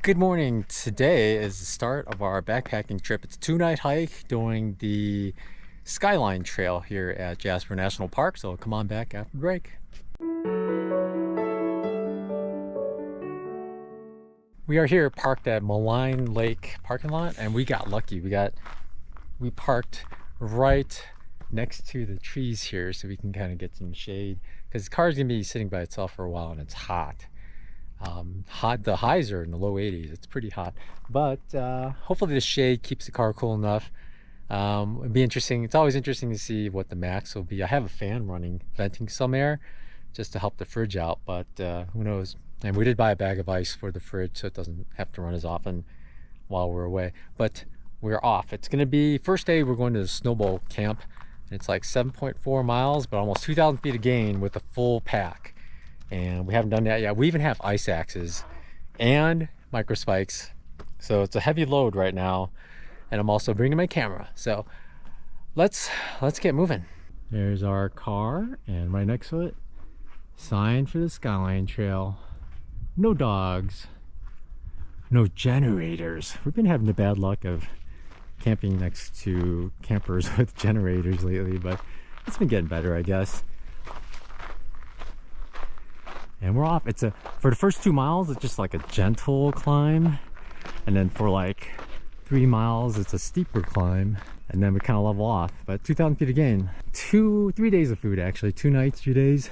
Good morning. Today is the start of our backpacking trip. It's a 2-night hike doing the Skyline Trail here at Jasper National Park. So come on back after the break. We are here parked at Moline Lake parking lot, and we got lucky. We parked right next to the trees here so we can kind of get some shade because the car's gonna be sitting by itself for a while and it's hot. The highs are in the low 80s. It's pretty hot, but hopefully the shade keeps the car cool enough. It'd be interesting. It's always interesting to see what the max will be. I have a fan running, venting some air just to help the fridge out, but who knows. And we did buy a bag of ice for the fridge so it doesn't have to run as often while we're away. But we're off. It's going to be first day. We're going to the Snowball Camp, and it's like 7.4 miles, but almost 2,000 feet of gain with a full pack. And we haven't done that yet. We even have ice axes and micro spikes, so it's a heavy load right now. And I'm also bringing my camera, so let's get moving. There's our car, and right next to it, sign for the Skyline Trail. No dogs, no generators. We've been having the bad luck of camping next to campers with generators lately, but it's been getting better, I guess. And we're off. For the first 2 miles, it's just like a gentle climb, and then for like 3 miles, it's a steeper climb, and then we kind of level off. But 2,000 feet of gain. 3 days of food, actually. 2 nights, 2 days.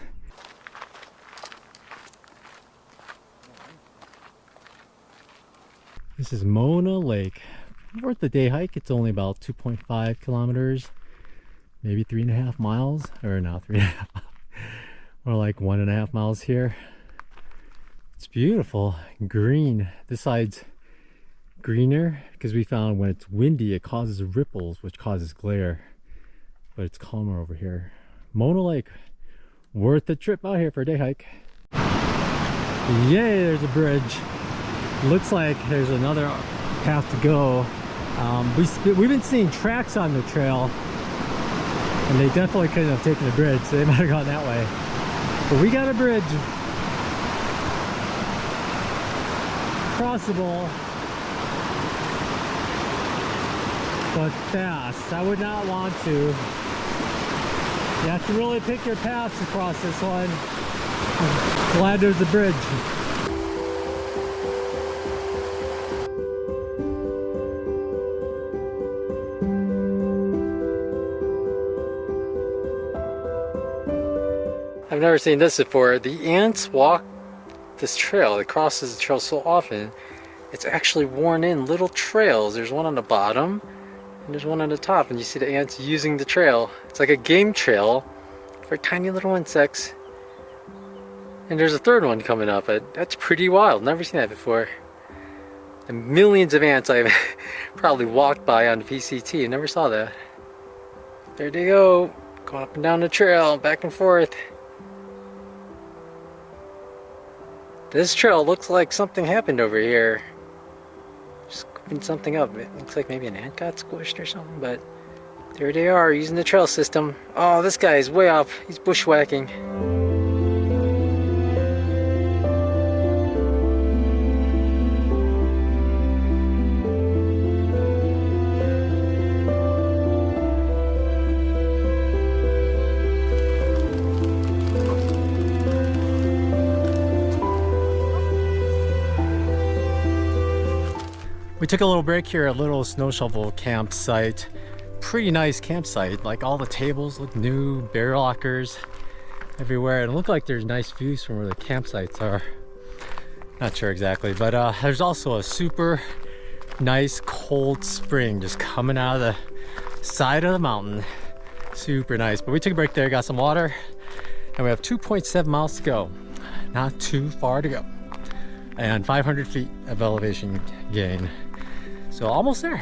This is Mona Lake. Worth the day hike. It's only about 2.5 kilometers, maybe 3.5 miles, or no, 3.5. We're like 1.5 miles here. It's beautiful, green. This side's greener because we found when it's windy it causes ripples, which causes glare, but it's calmer over here. Mona Lake, worth the trip out here for a day hike. Yay, there's a bridge. Looks like there's another path to go. We've been seeing tracks on the trail, and they definitely couldn't have taken the bridge, so they might have gone that way. But we got a bridge. Crossable, but fast. I would not want to. You have to really pick your paths across this one. I'm glad there's a bridge. I've never seen this before. The ants walk this trail. It crosses the trail so often, it's actually worn in little trails. There's one on the bottom, and there's one on the top, and you see the ants using the trail. It's like a game trail for tiny little insects. And there's a third one coming up. That's pretty wild. Never seen that before. And millions of ants I've probably walked by on the PCT. Never saw that. There they go, going up and down the trail, back and forth. This trail looks like something happened over here. Just scooping something up. It looks like maybe an ant got squished or something, but there they are using the trail system. Oh, this guy is way off. He's bushwhacking. We took a little break here at a little snow shovel campsite. Pretty nice campsite. Like all the tables look new, bear lockers everywhere. And it looked like there's nice views from where the campsites are. Not sure exactly, but there's also a super nice cold spring just coming out of the side of the mountain. Super nice. But we took a break there, got some water, and we have 2.7 miles to go. Not too far to go. And 500 feet of elevation gain. So almost there.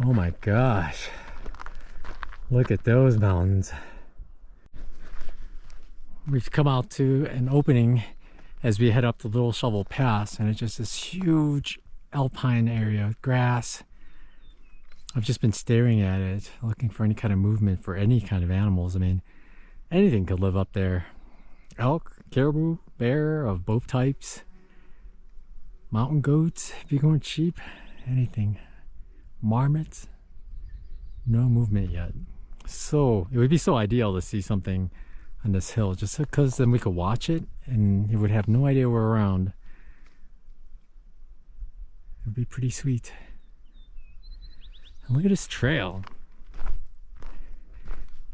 Oh my gosh. Look at those mountains. We've come out to an opening as we head up the Little Shovel Pass, and it's just this huge alpine area with grass. I've just been staring at it, looking for any kind of movement for any kind of animals. I mean, anything could live up there. Elk, caribou, bear of both types, mountain goats, bighorn sheep, anything. Marmots, no movement yet. So it would be so ideal to see something on this hill, just because then we could watch it and you would have no idea we're around. It would be pretty sweet. And look at this trail.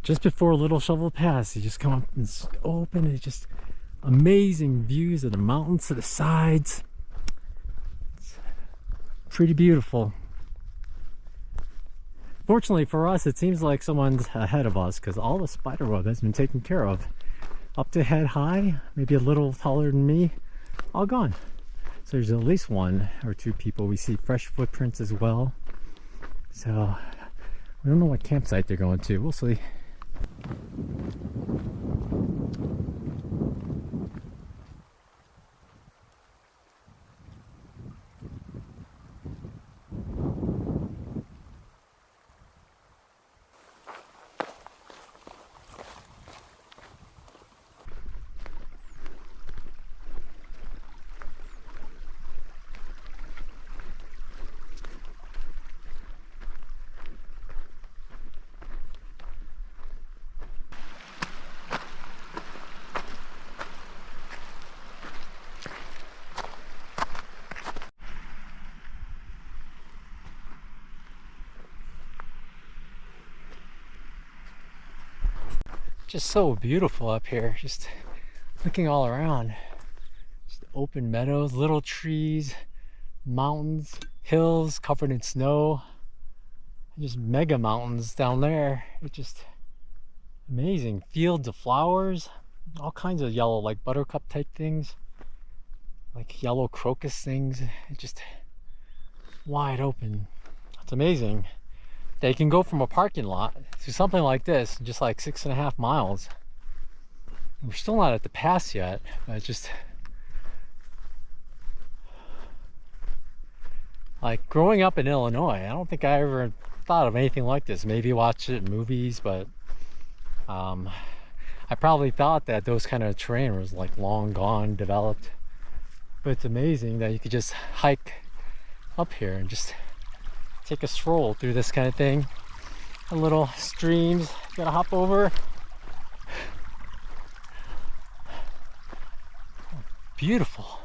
Just before Little Shovel Pass, you just come up and it's open. It's just amazing views of the mountains to the sides. It's pretty beautiful. Fortunately for us, it seems like someone's ahead of us because all the spiderweb has been taken care of. Up to head high, maybe a little taller than me, all gone. So there's at least one or two people. We see fresh footprints as well. So we don't know what campsite they're going to. We'll see. Just so beautiful up here, just looking all around. Just open meadows, little trees, mountains, hills covered in snow, and just mega mountains down there. It's just amazing. Fields of flowers, all kinds of yellow, like buttercup type things, like yellow crocus things. It's just wide open. It's amazing. They can go from a parking lot to something like this in just like 6.5 miles. We're still not at the pass yet, but it's just like growing up in Illinois, I don't think I ever thought of anything like this. Maybe watched it in movies, but I probably thought that those kind of terrain was like long gone, developed. But it's amazing that you could just hike up here and just take a stroll through this kind of thing. A little streams, gotta hop over. Beautiful.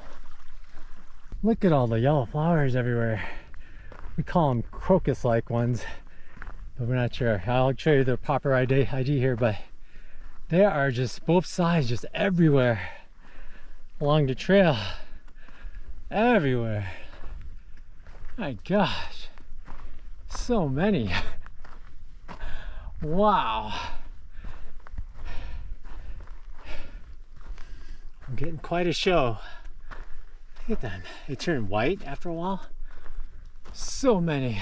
Look at all the yellow flowers everywhere. We call them crocus-like ones, but we're not sure. I'll show you the proper ID here, but they are just both sides, just everywhere along the trail. Everywhere. My gosh. So many. Wow. I'm getting quite a show. Look at them. They turn white after a while. So many.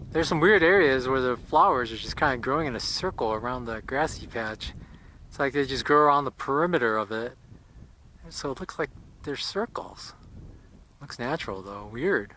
There's some weird areas where the flowers are just kind of growing in a circle around the grassy patch. It's like they just grow around the perimeter of it. So it looks like they're circles. Looks natural though, weird.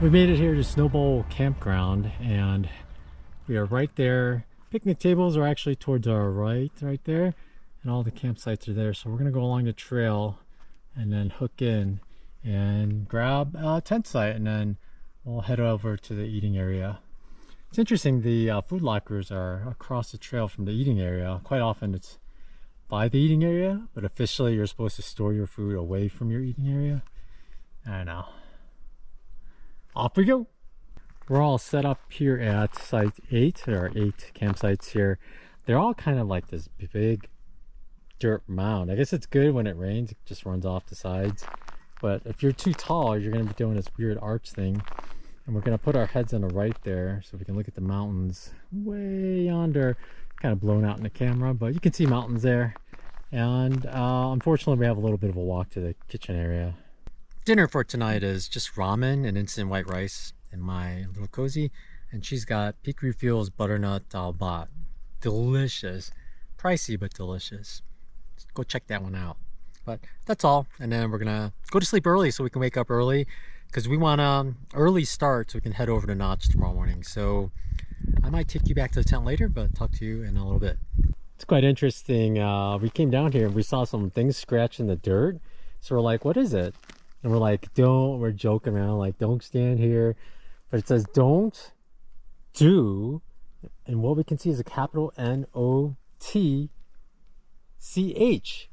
We made it here to Snowball Campground, and we are right there. Picnic tables are actually towards our right there, and all the campsites are there. So we're gonna go along the trail and then hook in and grab a tent site, and then we'll head over to the eating area. It's interesting, the food lockers are across the trail from the eating area. Quite often it's by the eating area, but officially you're supposed to store your food away from your eating area. I don't know. Off we go. We're all set up here at site 8. There are 8 campsites here. They're all kind of like this big dirt mound. I guess it's good when it rains, it just runs off the sides. But if you're too tall, you're going to be doing this weird arch thing. And we're going to put our heads on the right there so we can look at the mountains way yonder. Kind of blown out in the camera, but you can see mountains there. And unfortunately, we have a little bit of a walk to the kitchen area. Dinner for tonight is just ramen and instant white rice in my little cozy, and she's got Peak Refuel's butternut dal bhat. Delicious. Pricey but delicious. Just go check that one out. But that's all, and then we're gonna go to sleep early so we can wake up early, because we want early start so we can head over to Notch tomorrow morning. So I might take you back to the tent later, but talk to you in a little bit. It's quite interesting. We came down here and we saw some things scratch in the dirt, so we're like, what is it? And we're like, we're joking around, like, don't stand here. But it says, don't do. And what we can see is a capital N-O-T-C-H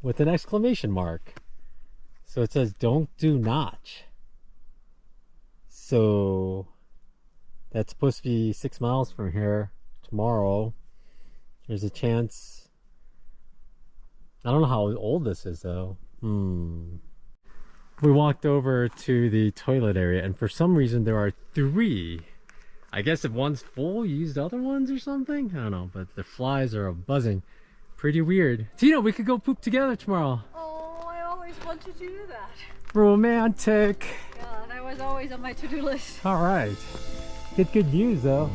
with an exclamation mark. So it says, don't do Notch. So that's supposed to be 6 miles from here tomorrow. There's a chance. I don't know how old this is, though. We walked over to the toilet area, and for some reason there are 3. I guess if one's full, you use the other ones or something? I don't know, but the flies are buzzing. Pretty weird. Tina, we could go poop together tomorrow. Oh, I always wanted to do that. Romantic. Yeah, that was always on my to-do list. All right. Get good views, though.